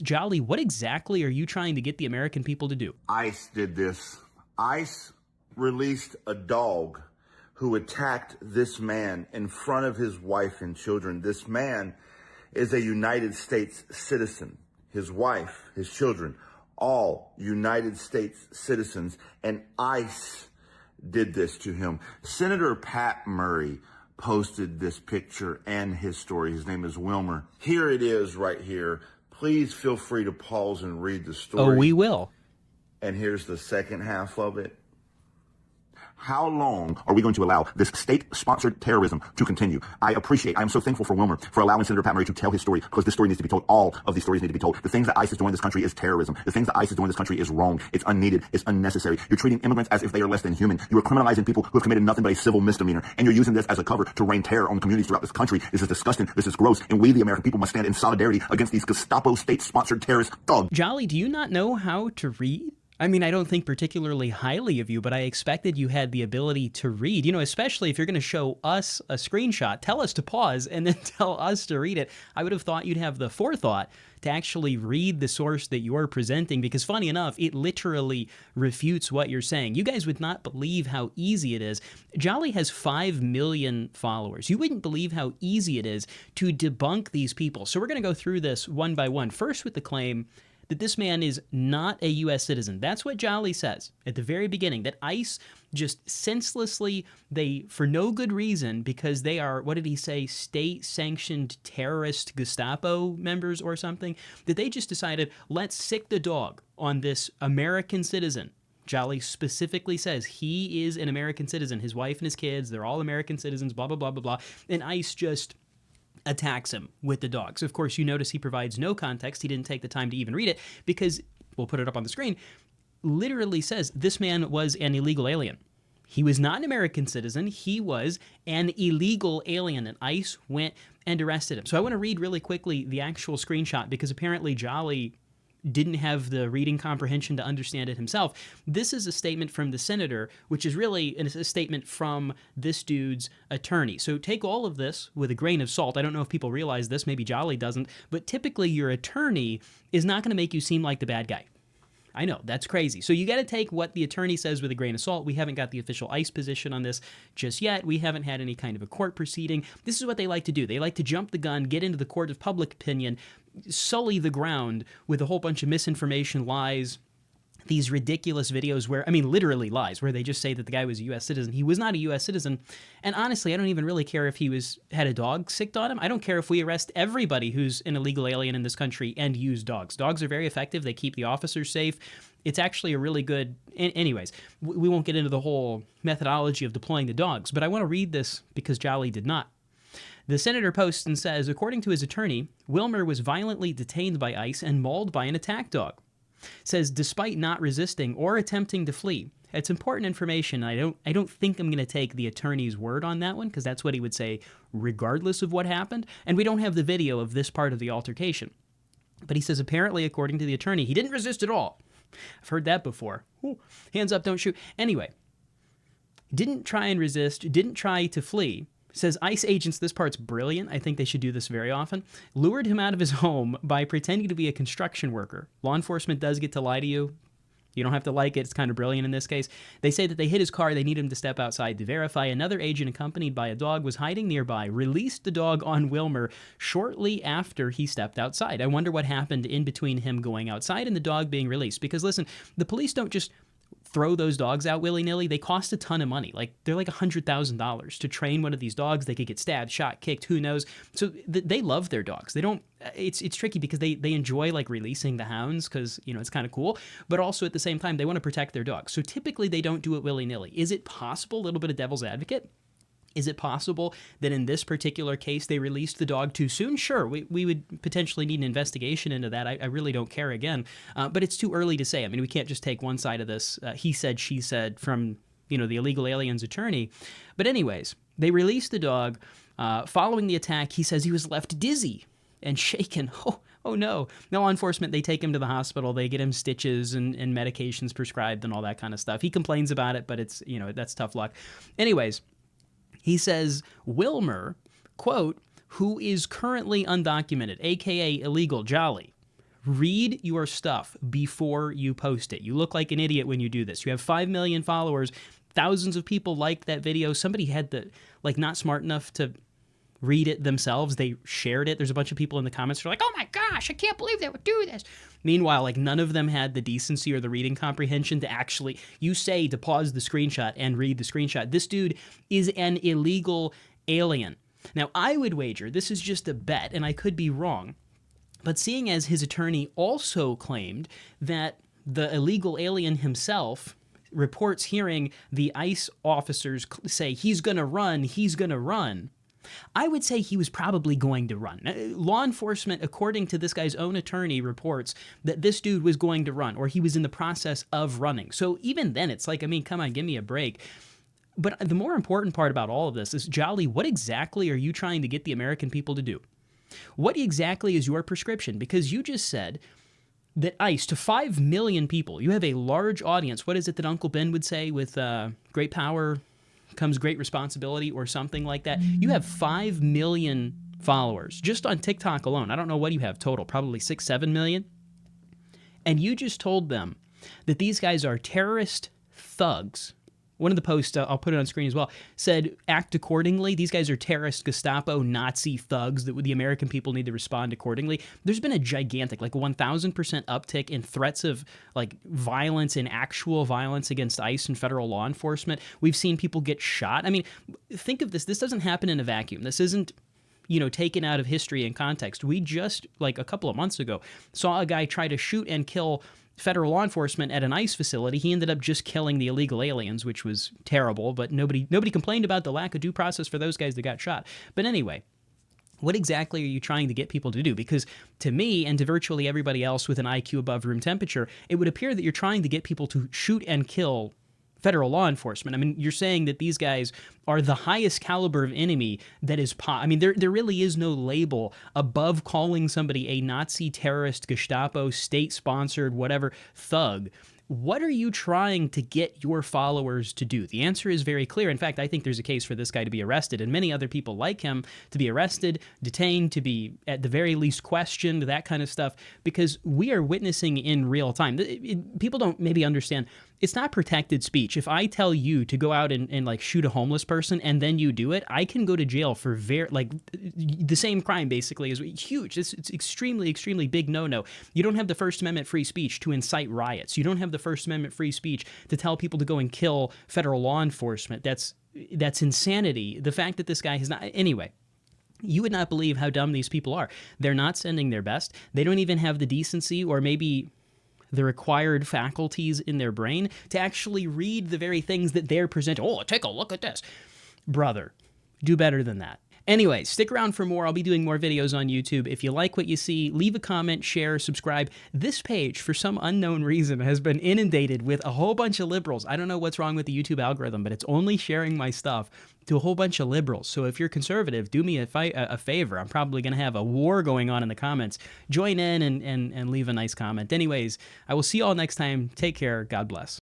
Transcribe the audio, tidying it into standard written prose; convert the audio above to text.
Jolly, what exactly are you trying to get the American people to do? ICE did this. ICE released a dog who attacked this man in front of his wife and children. This man is a United States citizen. His wife, his children, all United States citizens, and ICE did this to him. Senator Pat Murray posted this picture and his story. His name is Wilmer. Here it is right here. Please feel free to pause and read the story. Oh, we will. And here's the second half of it. How long are we going to allow this state-sponsored terrorism to continue? I am so thankful for Wilmer for allowing Senator Pat Murray to tell his story, because this story needs to be told. All of these stories need to be told. The things that ICE is doing in this country is terrorism. The things that ICE is doing in this country is wrong. It's unneeded. It's unnecessary. You're treating immigrants as if they are less than human. You are criminalizing people who have committed nothing but a civil misdemeanor, and you're using this as a cover to rain terror on the communities throughout this country. This is disgusting. This is gross, and we, the American people, must stand in solidarity against these Gestapo state-sponsored terrorist thugs. Jolly, do you not know how to read? I mean, I don't think particularly highly of you, but I expected you had the ability to read, especially if you're going to show us a screenshot, tell us to pause and then tell us to read it. I would have thought you'd have the forethought to actually read the source that you're presenting, because funny enough, it literally refutes what you're saying. You guys would not believe how easy it is. Jolly has 5 million followers. You wouldn't believe how easy it is to debunk these people. So we're going to go through this one by one. First with the claim that this man is not a U.S. citizen. That's what Jolly says at the very beginning, that ICE just senselessly, for no good reason, because they are, what did he say, state-sanctioned terrorist Gestapo members or something, that they just decided, let's sick the dog on this American citizen. Jolly specifically says he is an American citizen. His wife and his kids, they're all American citizens, blah, blah, blah, blah, blah. And ICE just attacks him with the dogs. Of course, you notice he provides no context. He didn't take the time to even read it, because, we'll put it up on the screen, literally says this man was an illegal alien. He was not an American citizen. He was an illegal alien, and ICE went and arrested him. So I want to read really quickly the actual screenshot, because apparently Jolly didn't have the reading comprehension to understand it himself. This is a statement from the senator, which is really a statement from this dude's attorney. So take all of this with a grain of salt. I don't know if people realize this, maybe Jolly doesn't, but typically your attorney is not going to make you seem like the bad guy. I know, that's crazy. So you got to take what the attorney says with a grain of salt. We haven't got the official ICE position on this just yet. We haven't had any kind of a court proceeding. This is what they like to do. They like to jump the gun, get into the court of public opinion, sully the ground with a whole bunch of misinformation, lies, these ridiculous videos where, literally lies, where they just say that the guy was a U.S. citizen. He was not a U.S. citizen. And honestly, I don't even really care if he had a dog sicked on him. I don't care if we arrest everybody who's an illegal alien in this country and use dogs. Dogs are very effective. They keep the officers safe. It's actually a really good... Anyways, we won't get into the whole methodology of deploying the dogs, but I want to read this because Jolly did not. The senator posts and says, according to his attorney, Wilmer was violently detained by ICE and mauled by an attack dog. Says, despite not resisting or attempting to flee. It's important information. I don't think I'm going to take the attorney's word on that one, because that's what he would say regardless of what happened. And we don't have the video of this part of the altercation. But he says, apparently, according to the attorney, he didn't resist at all. I've heard that before. Ooh, hands up, don't shoot. Anyway, didn't try and resist, didn't try to flee. Says ICE agents, this part's brilliant, I think they should do this very often, lured him out of his home by pretending to be a construction worker. Law enforcement does get to lie to you. You don't have to like it. It's kind of brilliant in this case. They say that they hit his car. They need him to step outside to verify. Another agent, accompanied by a dog, was hiding nearby, released the dog on Wilmer shortly after he stepped outside. I wonder what happened in between him going outside and the dog being released. Because listen, the police don't just throw those dogs out willy-nilly. They cost a ton of money. They're like $100,000 to train one of these dogs. They could get stabbed, shot, kicked, who knows. So they love their dogs. They don't, it's tricky because they enjoy releasing the hounds because, it's kind of cool. But also at the same time, they want to protect their dogs. So typically they don't do it willy-nilly. Is it possible, a little bit of devil's advocate, is it possible that in this particular case they released the dog too soon? Sure, we would potentially need an investigation into that. I really don't care again, but it's too early to say. We can't just take one side of this he said, she said from the illegal alien's attorney. But anyways, they released the dog. Following the attack, he says he was left dizzy and shaken. Oh no. Law enforcement, they take him to the hospital. They get him stitches and medications prescribed and all that kind of stuff. He complains about it, but it's, that's tough luck. Anyways, he says Wilmer, quote, who is currently undocumented, a.k.a. illegal Jolly, Read your stuff before you post it. You look like an idiot when you do this. You have 5 million followers. Thousands of people liked that video. Somebody had the, like, not smart enough to read it themselves. They shared it. There's a bunch of people in the comments who are like, oh my gosh, I can't believe they would do this. Meanwhile, like, none of them had the decency or the reading comprehension to actually, you say to pause the screenshot and read the screenshot. This dude is an illegal alien. Now, I would wager, this is just a bet, and I could be wrong, but seeing as his attorney also claimed that the illegal alien himself reports hearing the ICE officers say, he's going to run, I would say he was probably going to run. Law enforcement, according to this guy's own attorney, reports that this dude was going to run, or he was in the process of running. So even then, it's like, I mean, come on, give me a break. But the more important part about all of this is, Jolly, what exactly are you trying to get the American people to do? What exactly is your prescription? Because you just said that ICE, to 5 million people, you have a large audience. What is it that Uncle Ben would say, with great power comes great responsibility, or something like that? You have 5 million followers just on TikTok alone. I don't know what you have total, probably 6, 7 million. And you just told them that these guys are terrorist thugs. One of the posts, I'll put it on screen as well, said, act accordingly. These guys are terrorist, Gestapo, Nazi thugs that the American people need to respond accordingly. There's been a gigantic, like 1,000% uptick in threats of, like, violence and actual violence against ICE and federal law enforcement. We've seen people get shot. I mean, think of this. This doesn't happen in a vacuum. This isn't, taken out of history and context. We just, like a couple of months ago, saw a guy try to shoot and kill federal law enforcement at an ICE facility. He ended up just killing the illegal aliens, which was terrible, but nobody complained about the lack of due process for those guys that got shot. But anyway, what exactly are you trying to get people to do? Because to me, and to virtually everybody else with an IQ above room temperature, it would appear that you're trying to get people to shoot and kill federal law enforcement. I mean, you're saying that these guys are the highest caliber of enemy that is I mean, there really is no label above calling somebody a Nazi, terrorist, Gestapo, state-sponsored, whatever, thug. What are you trying to get your followers to do? The answer is very clear. In fact, I think there's a case for this guy to be arrested, and many other people like him to be arrested, detained, to be at the very least questioned, that kind of stuff, because we are witnessing in real time. People don't maybe understand. It's not protected speech. If I tell you to go out and like shoot a homeless person and then you do it, I can go to jail for the same crime, basically. Is huge. It's extremely, extremely big no-no. You don't have the First Amendment free speech to incite riots. You don't have the First Amendment free speech to tell people to go and kill federal law enforcement. That's insanity. The fact that this guy has not... Anyway, you would not believe how dumb these people are. They're not sending their best. They don't even have the decency, or maybe the required faculties in their brain, to actually read the very things that they're presenting. Oh, take a look at this. Brother, do better than that. Anyway, stick around for more. I'll be doing more videos on YouTube. If you like what you see, leave a comment, share, subscribe. This page, for some unknown reason, has been inundated with a whole bunch of liberals. I don't know what's wrong with the YouTube algorithm, but it's only sharing my stuff to a whole bunch of liberals. So if you're conservative, do me a favor. I'm probably going to have a war going on in the comments. Join in and leave a nice comment. Anyways, I will see you all next time. Take care. God bless.